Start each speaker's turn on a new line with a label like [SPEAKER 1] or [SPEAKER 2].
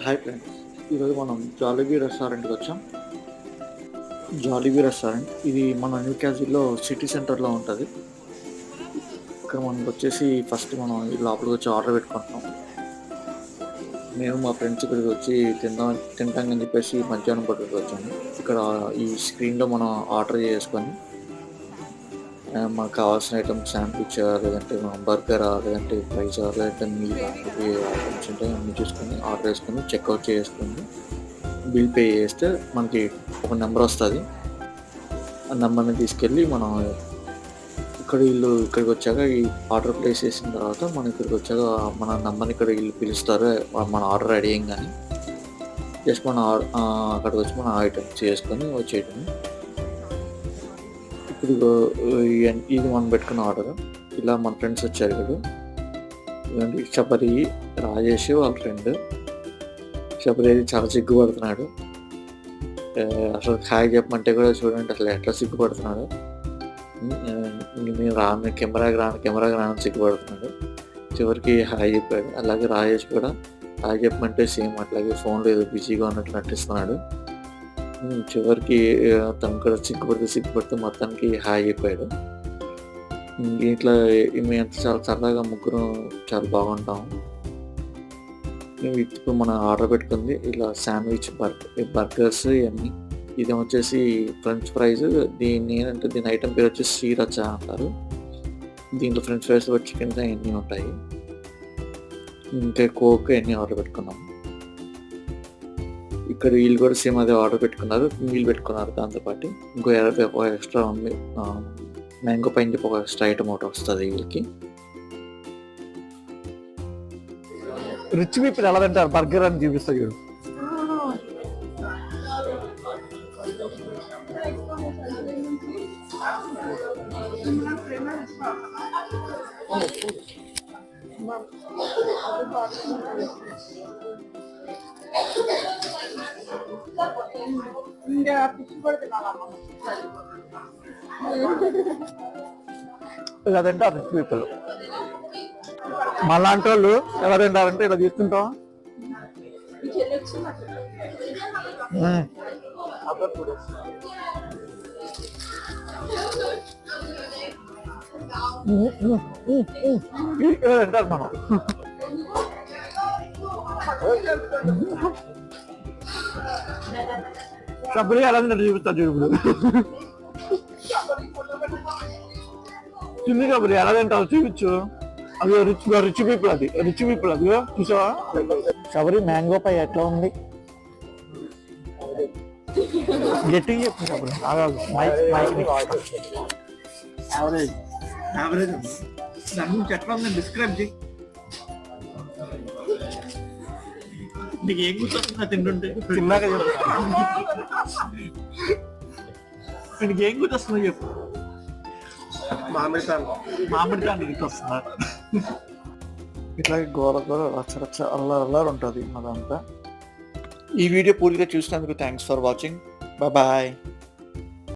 [SPEAKER 1] Hi friends, ఈరోజు మనం జాలీబీ రెస్టారెంట్కి వచ్చాం. జాలీబీ రెస్టారెంట్ ఇది మన న్యూ క్యాజిల్లో సిటీ సెంటర్లో ఉంటుంది. ఇక్కడ మనకు వచ్చేసి ఫస్ట్ మనం లోపలికి వచ్చి ఆర్డర్ పెట్టుకుంటున్నాం. నేను మా ఫ్రెండ్స్ ఇక్కడికి వచ్చి తింటామని చెప్పేసి మధ్యాహ్నం పట్టుకు వచ్చాను. ఇక్కడ ఈ స్క్రీన్లో మనం ఆర్డర్ చేసుకొని మనకు కావాల్సిన ఐటమ్స్ శాండ్విచ్, లేదంటే బర్గర్, లేదంటే ఫ్రైస్, లేదంటే మీల్ లాంటివి ఐటమ్స్ ఉంటాయి అన్నీ చూసుకొని ఆర్డర్ చేసుకొని చెక్అవుట్ చేసుకొని బిల్ పే చేస్తే మనకి ఒక నెంబర్ వస్తుంది. ఆ నెంబర్ని తీసుకెళ్ళి మనం ఇక్కడికి వచ్చాక ఈ ఆర్డర్ ప్లేస్ చేసిన తర్వాత మనం ఇక్కడికి వచ్చాక మన నెంబర్ని ఇక్కడ వీళ్ళు పిలుస్తారు. మన ఆర్డర్ రెడీ అయ్యిందని జస్ట్ మన అక్కడికి వచ్చి మన ఐటమ్స్ చేసుకొని వచ్చేయటం. ఇప్పుడు ఇది మనం పెట్టుకున్న ఆర్డర్. ఇలా మన ఫ్రెండ్స్ వచ్చారు ఇక్కడ. ఇదండి శబరి, రాజేష్ వాళ్ళ ఫ్రెండ్. శబరి అయితే చాలా సిగ్గుపడుతున్నాడు. అసలు హాయ్ చెప్పమంటే కూడా చూడండి అసలు ఎట్లా సిగ్గుపడుతున్నాడు. నేను కెమెరాకి రాను సిగ్గుపడుతున్నాడు. చివరికి హాయ్ చెప్పాడు. అలాగే రాజేష్ కూడా హాయ్ చెప్పమంటే సేమ్ అట్లాగే ఫోన్లో ఏదో బిజీగా ఉన్నట్లు నటిస్తున్నాడు. చివరికి తను కూడా సిగ్గుపడితే మొత్తానికి హాయ్ చెప్పాడు. ఇట్లా మేము చాలా సరదాగా ముగ్గురు చాలా బాగుంటాము. ఇప్పుడు మనం ఆర్డర్ పెట్టుకుంది ఇలా శాండ్విచ్, బర్గర్స్ ఇవన్నీ. ఇది వచ్చేసి ఫ్రెంచ్ ఫ్రైస్. దీని ఐటమ్ పేరు వచ్చేసి శ్రీరచ అంటారు. దీంట్లో ఫ్రెంచ్ ఫ్రైస్ చికెన్ ఇవన్నీ ఉంటాయి. ఇంకా కోక్ ఇవన్నీ ఆర్డర్ పెట్టుకున్నాము. ఇక్కడ వీళ్ళు కూడా సేమ్ అదే ఆర్డర్ పెట్టుకున్నారు, మీల్ పెట్టుకున్నారు. దాంతోపాటు ఇంకో ఒక ఎక్స్ట్రా ఉంది, మ్యాంగో పైన చెప్పి ఒక ఎక్స్ట్రా ఐటమ్ ఒకటి వస్తుంది వీళ్ళకి.
[SPEAKER 2] రిచ్ పీపుల్ ఎలా తింటారు బర్గర్ అని చూపిస్తా చూడు. ఇలా తింటారు రిచ్ పీపుల్. మళ్ళాంటి వాళ్ళు ఎలా తింటారంటే ఇలా తీసుకుంటాం. ఇలా తింటారు మనం. సబ్బులు ఎలా తింటారు చూపిస్తా చూడు. చిన్ని కబురి ఎలా తింటారు చూపించు. అది రిచ్ పీపుల్, అది రిచ్ పీపుల్. అది చూసావా? శబరి మ్యాంగో పై ఎట్లా ఉంది గట్టిగా చెప్పు శబరి. దాని గురించి ఎట్లా ఉందని డిస్క్రైబ్ చేయి. నీకు ఏం గుర్తొస్తుందా తింటుంటే? చిన్నగా చెప్పు. నీకు ఏం గుర్తొస్తుందో చెప్పు. మామిడికాయ గుర్తొస్తుందా? ఇట్లాగే గోర రచ్చ అల్లారు ఉంటుంది అదంతా.
[SPEAKER 1] ఈ వీడియో పూర్తిగా చూసినందుకు థ్యాంక్స్ ఫర్ వాచింగ్. బాయ్.